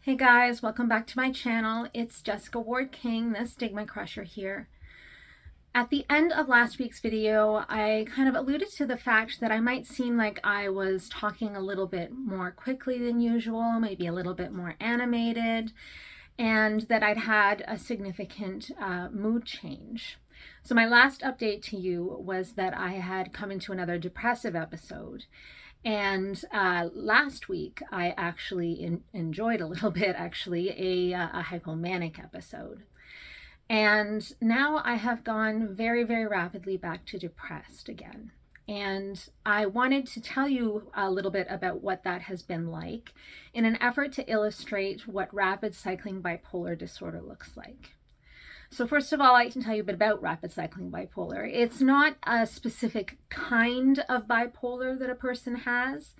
Hey guys, welcome back to my channel. It's Jessica Ward King, the StigmaCrusher here. At the end of last week's video, I kind of alluded to the fact that I might seem like I was talking a little bit more quickly than usual, maybe a little bit more animated, and that I'd had a significant mood change. So my last update to you was that I had come into another depressive episode. And last week, I actually enjoyed a little bit, a hypomanic episode. And now I have gone very, very rapidly back to depressed again. And I wanted to tell you a little bit about what that has been like in an effort to illustrate what rapid cycling bipolar disorder looks like. So first of all, I can tell you a bit about rapid cycling bipolar. It's not a specific kind of bipolar that a person has.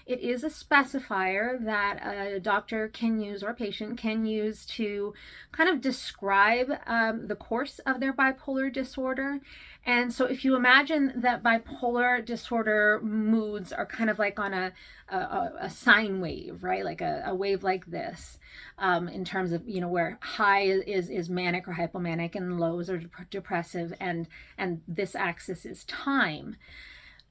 It is a specifier that a doctor can use or a patient can use to kind of describe the course of their bipolar disorder. And so if you imagine that bipolar disorder moods are kind of like on a sine wave, right? Like a wave like this, in terms of, where high is manic or hypomanic and lows are depressive, and this axis is time.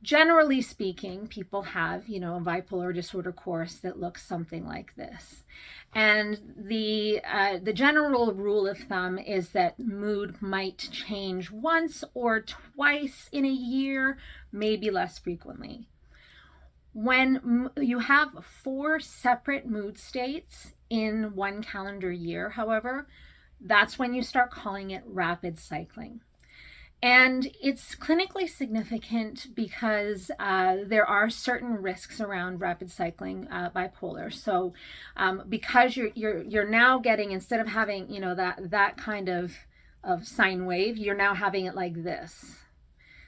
Generally speaking, people have, a bipolar disorder course that looks something like this. And the general rule of thumb is that mood might change once or twice in a year, maybe less frequently. When you have 4 separate mood states in one calendar year, however, that's when you start calling it rapid cycling. And it's clinically significant because there are certain risks around rapid cycling bipolar. So because you're now getting, instead of having that kind of sine wave, you're now having it like this.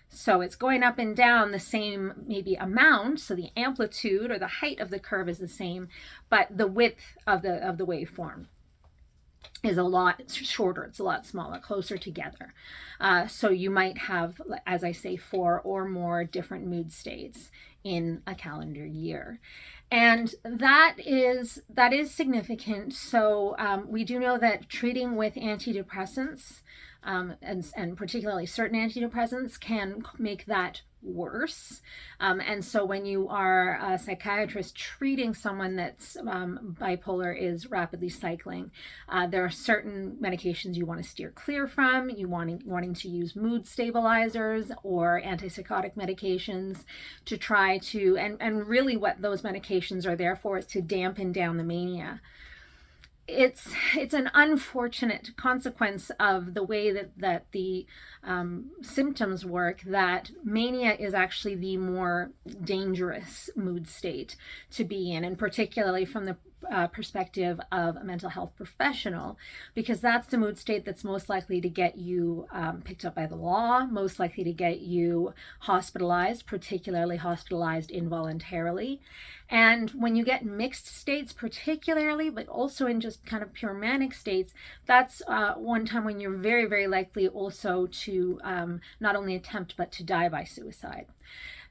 So it's going up and down the same maybe amount, so the amplitude or the height of the curve is the same, but the width of the waveform is a lot shorter. It's a lot smaller, closer together. So you might have, as I say, 4 or more different mood states in a calendar year. And that is significant. So we do know that treating with antidepressants, and particularly certain antidepressants, can make that worse. And so when you are a psychiatrist treating someone that's bipolar is rapidly cycling, there are certain medications you want to steer clear from. You wanting to use mood stabilizers or antipsychotic medications to try to, and really what those medications are there for is to dampen down the mania. It's an unfortunate consequence of the way that the symptoms work, that mania is actually the more dangerous mood state to be in, and particularly from the perspective of a mental health professional, because that's the mood state that's most likely to get you picked up by the law, most likely to get you hospitalized, particularly hospitalized involuntarily. And when you get mixed states particularly, but also in just kind of pure manic states, that's one time when you're very, very likely also to not only attempt but to die by suicide.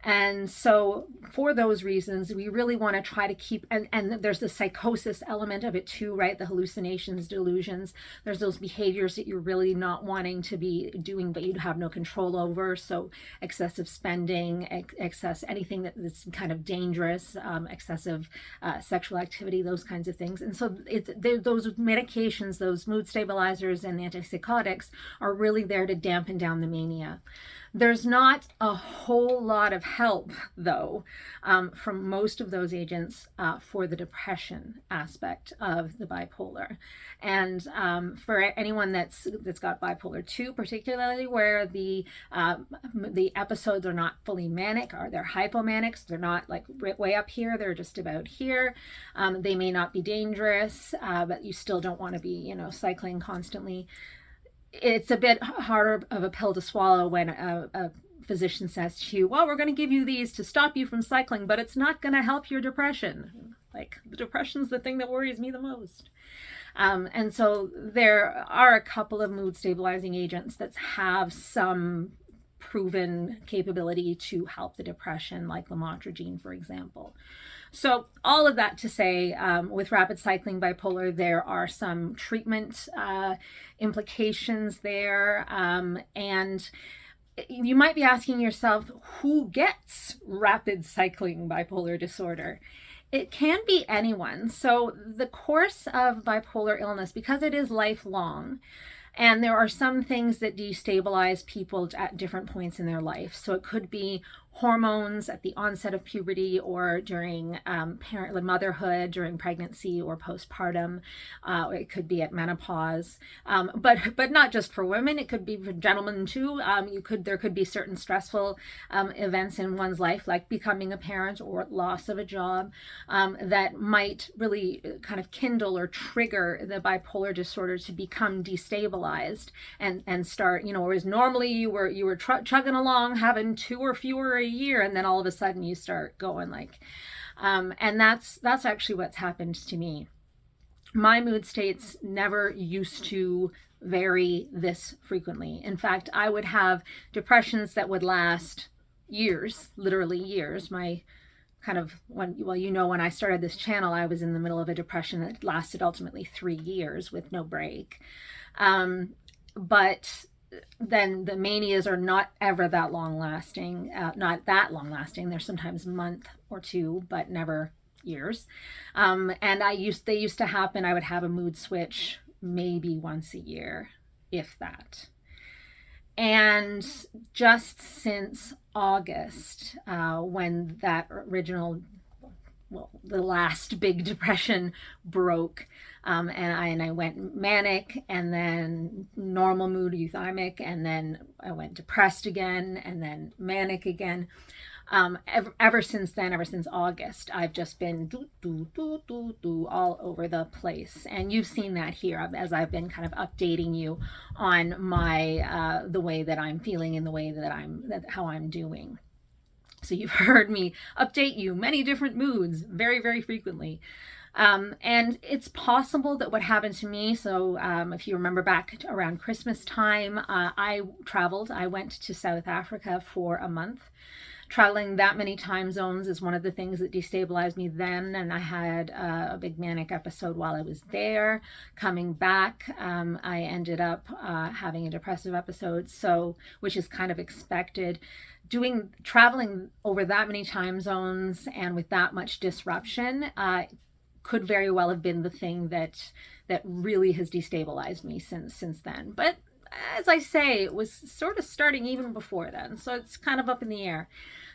And so for those reasons, we really want to try to keep, and there's the psychosis element of it too, right? The hallucinations, delusions. There's those behaviors that you're really not wanting to be doing, but you have no control over. So excessive spending, anything that's kind of dangerous, excessive sexual activity, those kinds of things. And so those medications, those mood stabilizers and antipsychotics are really there to dampen down the mania. There's not a whole lot of help, though, from most of those agents for the depression aspect of the bipolar. And for anyone that's got bipolar 2, particularly where the episodes are not fully manic, or they're hypomanic, so they're not like way up here, they're just about here. They may not be dangerous, but you still don't want to be, cycling constantly. It's a bit harder of a pill to swallow when a physician says to you, well, we're going to give you these to stop you from cycling, but it's not going to help your depression. Like, the depression's the thing that worries me the most. And so there are a couple of mood stabilizing agents that have some proven capability to help the depression, like lamotrigine, for example. So all of that to say, with rapid cycling bipolar, there are some treatment implications there. And you might be asking yourself, who gets rapid cycling bipolar disorder? It can be anyone. So the course of bipolar illness, because it is lifelong, and there are some things that destabilize people at different points in their life. So it could be hormones at the onset of puberty, or during motherhood, during pregnancy or postpartum. It could be at menopause, but not just for women. It could be for gentlemen too. There could be certain stressful events in one's life, like becoming a parent or loss of a job, that might really kind of kindle or trigger the bipolar disorder to become destabilized and start, whereas normally you were chugging along, having 2 or fewer a year, and then all of a sudden you start going like, and that's actually what's happened to me. My mood states never used to vary this frequently. In fact, I would have depressions that would last years, literally years. My kind of when I started this channel, I was in the middle of a depression that lasted ultimately 3 years with no break. But then the manias are not ever that long lasting, They're sometimes a month or 2, but never years. And they used to happen. I would have a mood switch maybe once a year, if that. And just since August, when that original, the last big depression broke, and I went manic, and then normal mood euthymic, and then I went depressed again, and then manic again. Ever since then, ever since August, I've just been all over the place. And you've seen that here as I've been kind of updating you on my the way that I'm feeling and the way that how I'm doing. So you've heard me update you many different moods very, very frequently. And it's possible that what happened to me, so if you remember back around Christmas time, I traveled. I went to South Africa for a month. Traveling that many time zones is one of the things that destabilized me then, and I had a big manic episode while I was there. Coming back, I ended up having a depressive episode, which is kind of expected. Traveling over that many time zones and with that much disruption could very well have been the thing that really has destabilized me since then. But as I say, it was sort of starting even before then, so it's kind of up in the air.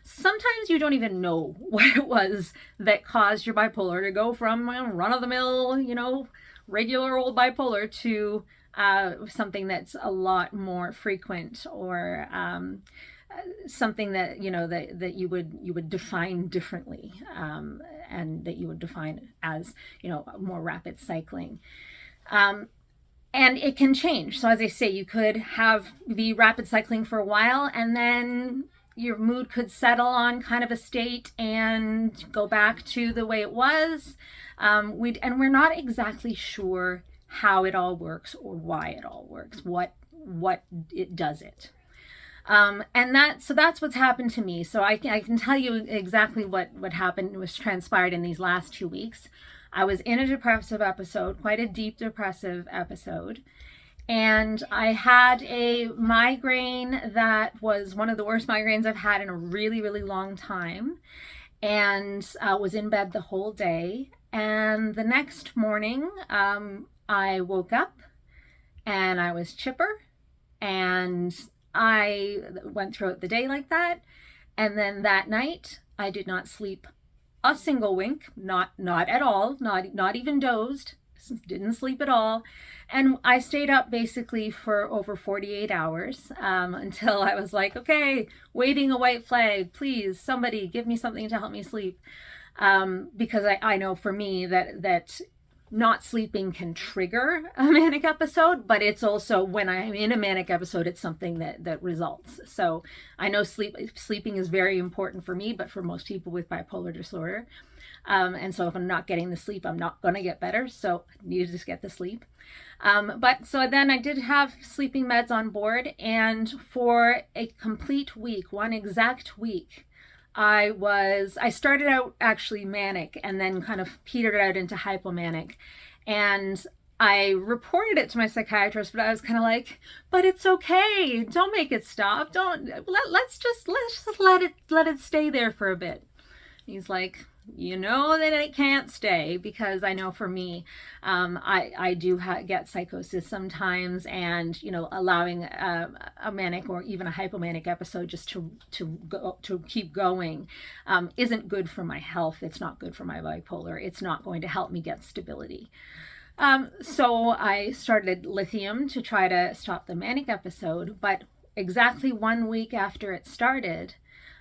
Sometimes you don't even know what it was that caused your bipolar to go from run-of-the-mill, regular old bipolar to something that's a lot more frequent, or something that that you would define differently, and that you would define as more rapid cycling. And it can change. So as I say, you could be rapid cycling for a while, and then your mood could settle on kind of a state and go back to the way it was. And we're not exactly sure how it all works or why it all works, what it does it. And that's what's happened to me. So I can tell you exactly what happened, was transpired in these last 2 weeks. I was in a depressive episode, quite a deep depressive episode, and I had a migraine that was one of the worst migraines I've had in a really, really long time, and was in bed the whole day. And the next morning, I woke up and I was chipper, and I went throughout the day like that. And then that night, I did not sleep a single wink, not at all, not even dozed, didn't sleep at all. And I stayed up basically for over 48 hours, until I was like, okay, waving a white flag, please, somebody give me something to help me sleep. Because I know for me that not sleeping can trigger a manic episode, but it's also, when I'm in a manic episode, it's something that results. So I know sleeping is very important for me, but for most people with bipolar disorder. And so if I'm not getting the sleep, I'm not going to get better. So I needed to get the sleep. But so then I did have sleeping meds on board, and for a complete week, one exact week, I started out actually manic and then kind of petered out into hypomanic. And I reported it to my psychiatrist, but I was kind of like, but it's okay. Don't make it stop. Let's just let it stay there for a bit. He's like, you know that it can't stay, because I know for me, I do get psychosis sometimes, and allowing a manic or even a hypomanic episode just to keep going isn't good for my health. It's not good for my bipolar. It's not going to help me get stability. So I started lithium to try to stop the manic episode, but exactly 1 week after it started,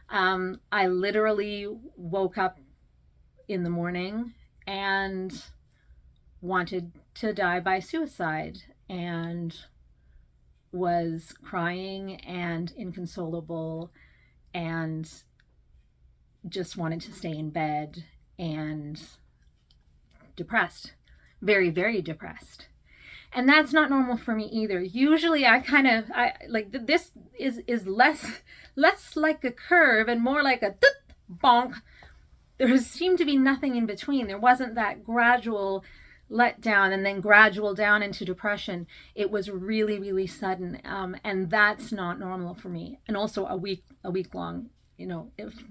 I literally woke up in the morning and wanted to die by suicide, and was crying and inconsolable and just wanted to stay in bed and depressed, very, very depressed. And that's not normal for me either. Usually I like this is less like a curve and more like a bonk. There seemed to be nothing in between. There wasn't that gradual let down and then gradual down into depression. It was really, really sudden. And that's not normal for me. And also a week long,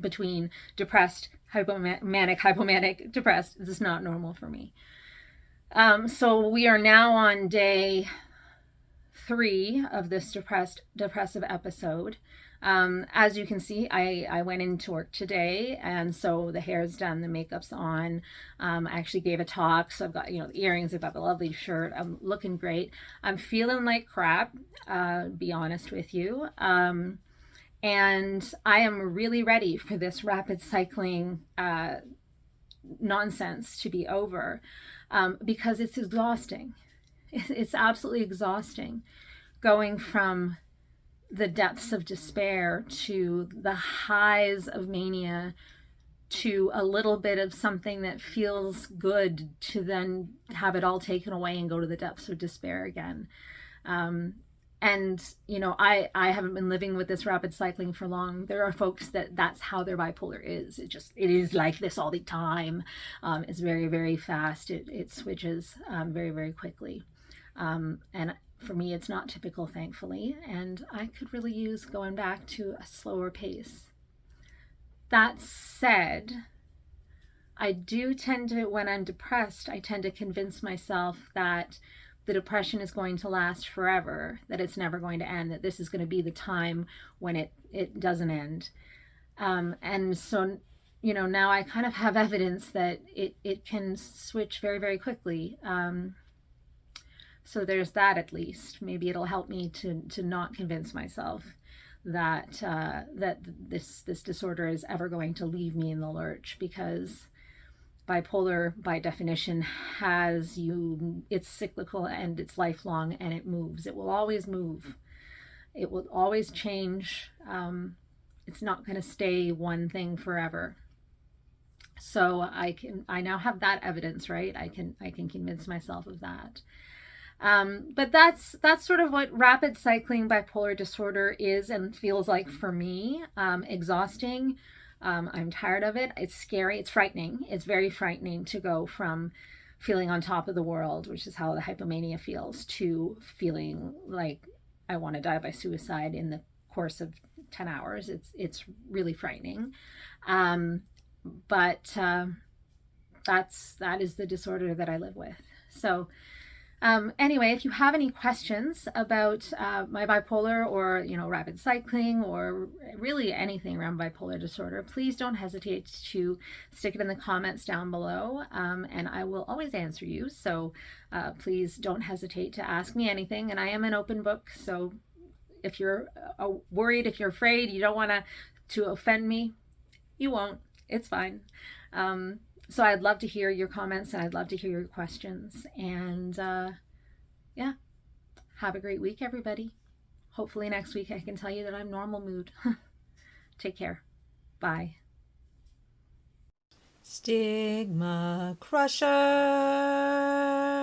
between depressed, hypomanic, depressed, this is not normal for me. So we are now on day 3 of this depressive episode. As you can see, I went into work today, and so the hair's done, the makeup's on. I actually gave a talk, so I've got, the earrings, I've got the lovely shirt. I'm looking great. I'm feeling like crap, be honest with you. And I am really ready for this rapid cycling nonsense to be over, because it's exhausting. It's absolutely exhausting, going from the depths of despair to the highs of mania to a little bit of something that feels good, to then have it all taken away and go to the depths of despair again. And I haven't been living with this rapid cycling for long. There are folks that's how their bipolar is. It is like this all the time. It's very, very fast. It switches very, very quickly. And for me, it's not typical, thankfully, and I could really use going back to a slower pace. That said, I do tend to, when I'm depressed, I tend to convince myself that the depression is going to last forever, that it's never going to end, that this is going to be the time when it doesn't end. And so, now I kind of have evidence that it can switch very, very quickly. So there's that, at least. Maybe it'll help me to not convince myself that that this disorder is ever going to leave me in the lurch, because bipolar, by definition, it's cyclical and it's lifelong, and it moves. It will always move. It will always change. It's not going to stay one thing forever. So I now have that evidence, right? I can convince myself of that. But that's sort of what rapid cycling bipolar disorder is and feels like for me. Exhausting. I'm tired of it. It's scary. It's frightening. It's very frightening to go from feeling on top of the world, which is how the hypomania feels, to feeling like I want to die by suicide in the course of 10 hours. It's really frightening. But that is the disorder that I live with. So anyway, if you have any questions about my bipolar, or rapid cycling, or really anything around bipolar disorder, please don't hesitate to stick it in the comments down below, and I will always answer you. So please don't hesitate to ask me anything, and I am an open book. So if you're worried, if you're afraid, you don't want to offend me, you won't. It's fine. So I'd love to hear your comments, and I'd love to hear your questions. And yeah, have a great week, everybody. Hopefully next week I can tell you that I'm normal mood. Take care. Bye. StigmaCrusher.